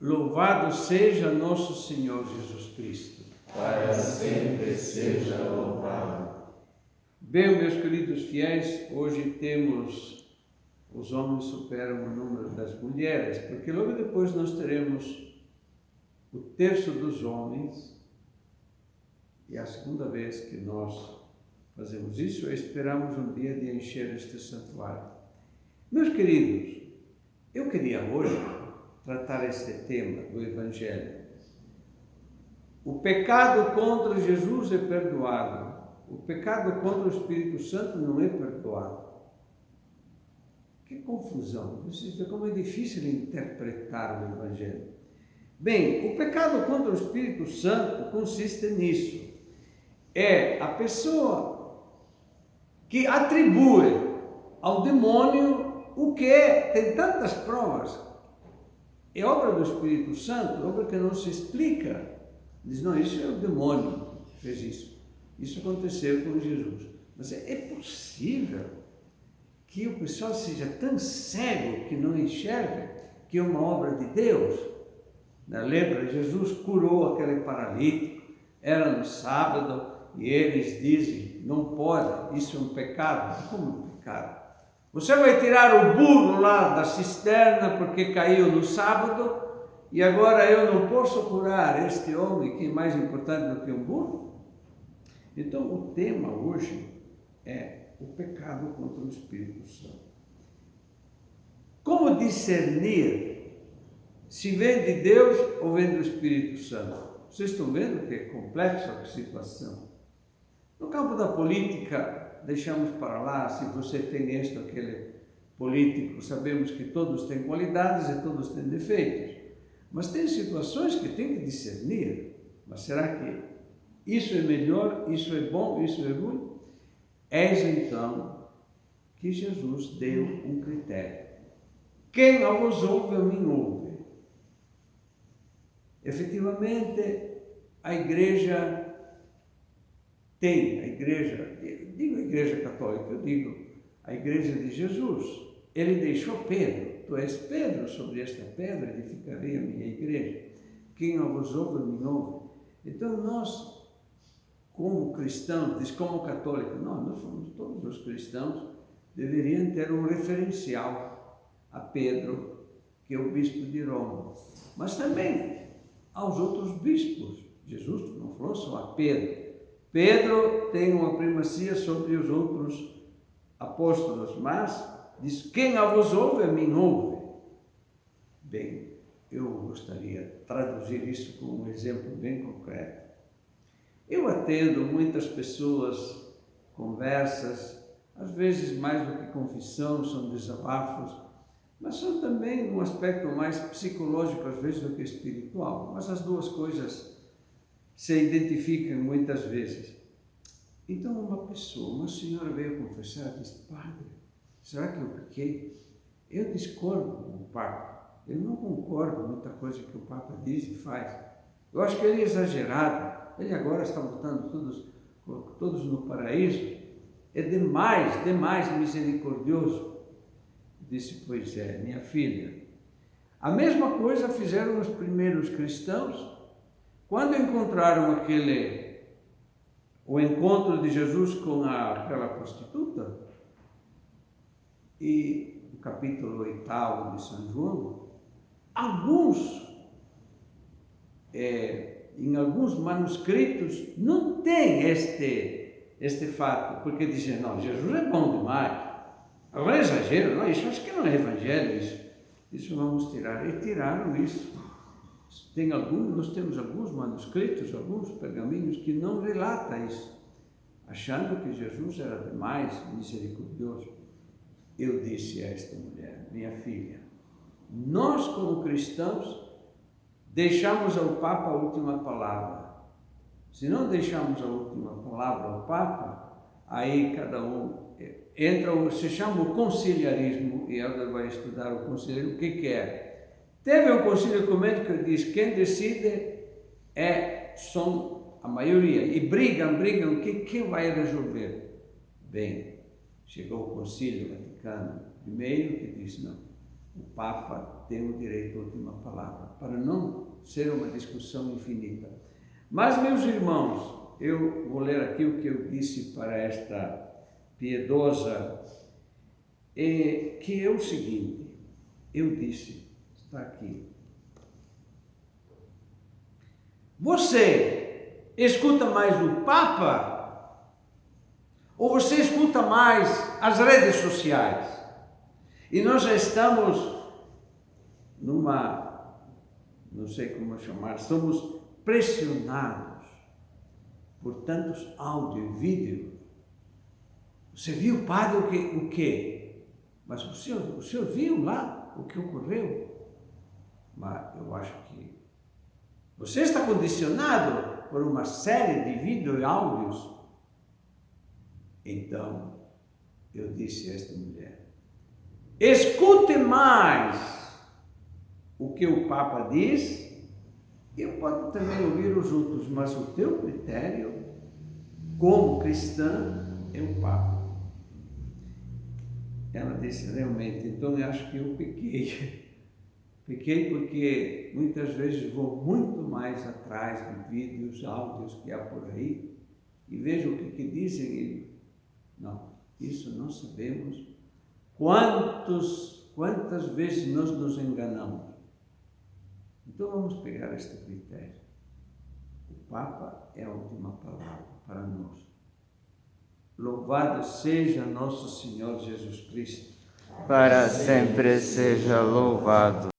Louvado seja nosso Senhor Jesus Cristo. Para sempre seja louvado. Bem, meus queridos fiéis, hoje temos os homens superam o número das mulheres, porque logo depois nós teremos o terço dos homens, e a segunda vez que nós fazemos isso, esperamos um dia de encher este santuário. Meus queridos, eu queria hoje tratar este tema do Evangelho. O pecado contra Jesus é perdoado. O pecado contra o Espírito Santo não é perdoado. Que confusão! Vocês veem como é difícil interpretar o Evangelho. Bem, o pecado contra o Espírito Santo consiste nisso. É a pessoa que atribui ao demônio o que tem tantas provas. É obra do Espírito Santo, obra que não se explica. Diz, não, isso é o demônio que fez isso. Isso aconteceu com Jesus. Mas é possível que o pessoal seja tão cego que não enxerga que é uma obra de Deus? Lembra, Jesus curou aquele paralítico, era no sábado, e eles dizem, não pode, isso é um pecado. Como um pecado? Você vai tirar o burro lá da cisterna porque caiu no sábado e agora eu não posso curar este homem que é mais importante do que um burro? Então o tema hoje é o pecado contra o Espírito Santo. Como discernir se vem de Deus ou vem do Espírito Santo? Vocês estão vendo que é complexa a situação? No campo da política, deixamos para lá, se você tem este ou aquele político, sabemos que todos têm qualidades e todos têm defeitos. Mas tem situações que tem que discernir. Mas será que isso é melhor, isso é bom, isso é ruim? Eis então que Jesus deu um critério. Quem a vos ouve, a mim ouve. Efetivamente, a igreja tem, digo a igreja católica, eu digo a igreja de Jesus. Ele deixou Pedro, tu és Pedro, sobre esta pedra edificarei a minha igreja. Quem a vos ouve, a mim ouve. Então nós, como cristãos, como católicos, nós somos todos os cristãos, deveriam ter um referencial a Pedro, que é o bispo de Roma, mas também aos outros bispos. Jesus não falou só a Pedro. Pedro tem uma primacia sobre os outros apóstolos, mas diz, quem a vos ouve, a mim ouve. Bem, eu gostaria de traduzir isso com um exemplo bem concreto. Eu atendo muitas pessoas, conversas, às vezes mais do que confissão, são desabafos, mas são também um aspecto mais psicológico, às vezes, do que espiritual. Mas as duas coisas se identificam muitas vezes. Então uma senhora veio confessar e disse, padre, será que eu pequei? Eu discordo do Papa, eu não concordo com muita coisa que o Papa diz e faz. Eu acho que ele é exagerado, ele agora está botando todos no paraíso, é demais misericordioso. Disse, pois é, minha filha, a mesma coisa fizeram os primeiros cristãos, quando encontraram o encontro de Jesus com aquela prostituta, e o capítulo 8 de São João, em alguns manuscritos não tem este fato, porque dizem, não, Jesus é bom demais, agora é exagero, não, isso acho que não é evangelho, isso vamos tirar, e tiraram isso. Nós temos alguns manuscritos, alguns pergaminhos que não relatam isso, achando que Jesus era demais misericordioso. Eu disse a esta mulher, minha filha, nós como cristãos deixamos ao Papa a última palavra. Se não deixamos a última palavra ao Papa, aí cada um entra, se chama o conciliarismo, e ela vai estudar o conciliarismo, o que é? Teve um concílio ecumênico que diz, quem decide são a maioria, e brigam, quem vai resolver? Bem, chegou o concílio Vaticano I que disse, não, o Papa tem o direito à última palavra, para não ser uma discussão infinita. Mas, meus irmãos, eu vou ler aqui o que eu disse para esta piedosa, que é o seguinte, eu disse, está aqui. Você escuta mais o Papa ou você escuta mais as redes sociais? E nós já estamos numa, não sei como chamar, somos pressionados por tantos áudio e vídeo. Você viu, padre, o quê? Mas o senhor viu lá o que ocorreu? Mas eu acho que você está condicionado por uma série de vídeos e áudios. Então, eu disse a esta mulher, escute mais o que o Papa diz, e eu posso também ouvir os outros, mas o teu critério, como cristã, é o Papa. Ela disse, realmente, então eu acho que eu pequei. Pequei porque muitas vezes vou muito mais atrás de vídeos, áudios que há por aí, e vejo o que dizem e não, isso não sabemos. Quantas vezes nós nos enganamos? Então vamos pegar este critério. O Papa é a última palavra para nós. Louvado seja nosso Senhor Jesus Cristo. Para sempre seja louvado.